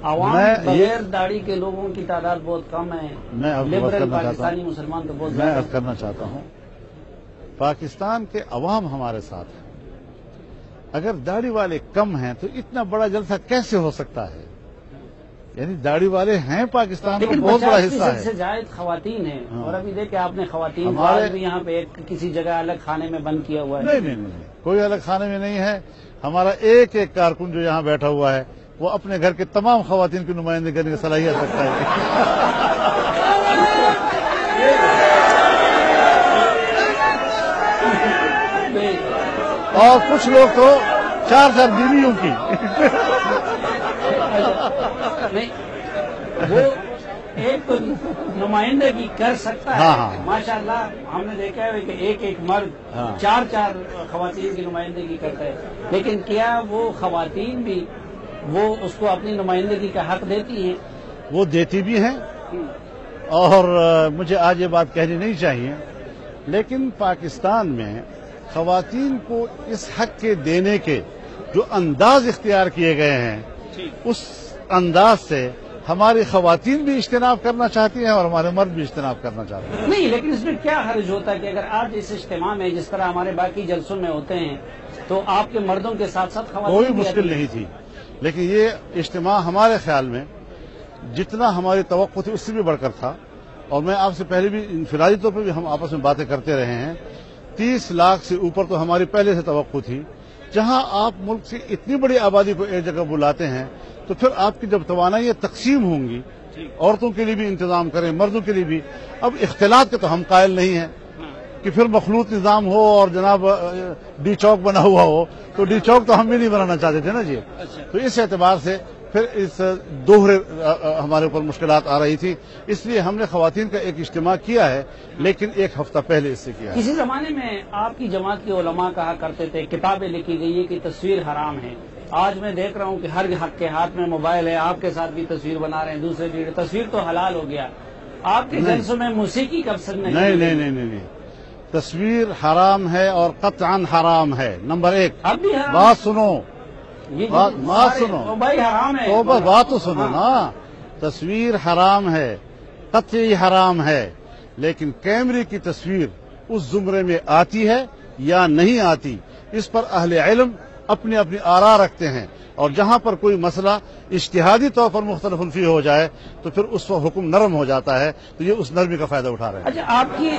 عوام بغیر داڑھی کے لوگوں کی تعداد بہت کم ہے. میں لبرل پاکستانی مسلمان تو بہت زیادہ. میں عرض کرنا چاہتا ہوں پاکستان کے عوام ہمارے ساتھ ہیں. اگر داڑھی والے کم ہیں تو اتنا بڑا جلسہ کیسے ہو سکتا ہے؟ یعنی داڑھی والے ہیں پاکستان کا بہت بڑا حصہ ہے. 50% سے زائد خواتین ہیں. اور ابھی دیکھیں آپ نے خواتین کو بھی یہاں پہ کسی جگہ الگ کھانے میں بند کیا ہوا ہے. نہیں، کوئی الگ کھانے میں نہیں ہے. ہمارا ایک ایک کارکن جو یہاں بیٹھا ہوا ہے وہ اپنے گھر کے تمام خواتین کی نمائندگی کرنے کی صلاحیت رکھتا ہے. اور کچھ لوگ تو 4 بیویوں کی. نہیں، وہ ایک تو نمائندگی کر سکتا ہے. ماشاءاللہ ہم نے دیکھا ہے کہ ایک ایک مرد 4 خواتین کی نمائندگی کرتا ہے. لیکن کیا وہ خواتین بھی وہ اس کو اپنی نمائندگی کا حق دیتی ہیں؟ وہ دیتی بھی ہیں. اور مجھے آج یہ بات کہنی نہیں چاہیے لیکن پاکستان میں خواتین کو اس حق کے دینے کے جو انداز اختیار کیے گئے ہیں اس انداز سے ہماری خواتین بھی اجتناب کرنا چاہتی ہیں اور ہمارے مرد بھی اجتناب کرنا چاہتے ہیں. نہیں، لیکن اس میں کیا حرج ہوتا ہے کہ اگر آج اس اجتماع میں جس طرح ہمارے باقی جلسوں میں ہوتے ہیں تو آپ کے مردوں کے ساتھ ساتھ خواتین کوئی مشکل نہیں تھی. لیکن یہ اجتماع ہمارے خیال میں جتنا ہماری توقع تھی اس سے بھی بڑھ کر تھا. اور میں آپ سے پہلے بھی انفرادی طور پہ بھی ہم آپس میں باتیں کرتے رہے ہیں. 30 لاکھ سے اوپر تو ہماری پہلے سے توقع تھی. جہاں آپ ملک سے اتنی بڑی آبادی کو ایک جگہ بلاتے ہیں تو پھر آپ کی جب توانائی تقسیم ہوں گی عورتوں کے لیے بھی انتظام کریں مردوں کے لیے بھی. اب اختلاط کے تو ہم قائل نہیں ہیں کہ پھر مخلوط نظام ہو اور جناب ڈی چوک بنا ہوا ہو تو ڈی چوک تو ہم بھی نہیں بنانا چاہتے تھے نا جی. تو اس اعتبار سے پھر اس دوہرے ہمارے اوپر مشکلات آ رہی تھی. اس لیے ہم نے خواتین کا ایک اجتماع کیا ہے لیکن 1 ہفتہ پہلے اس سے کیا ہے. کسی زمانے میں آپ کی جماعت کے علماء کہا کرتے تھے کتابیں لکھی گئی ہے کہ تصویر حرام ہے. آج میں دیکھ رہا ہوں کہ ہر حق کے ہاتھ میں موبائل ہے. آپ کے ساتھ بھی تصویر بنا رہے ہیں دوسرے بھی. تصویر تو حلال ہو گیا. آپ کے جلسوں میں موسیقی کب سن نہیں. تصویر حرام ہے اور قطعاً حرام ہے. نمبر 1 اب بھی بات سنو. بات سنو بھائی حرام ہے. بات تو سنو نا. تصویر حرام ہے قطعی حرام ہے لیکن کیمرے کی تصویر اس زمرے میں آتی ہے یا نہیں آتی اس پر اہل علم اپنی اپنی آراء رکھتے ہیں. اور جہاں پر کوئی مسئلہ اجتہادی طور پر مختلف فی ہو جائے تو پھر اس وقت حکم نرم ہو جاتا ہے. تو یہ اس نرمی کا فائدہ اٹھا رہے ہیں. اچھا آپ کی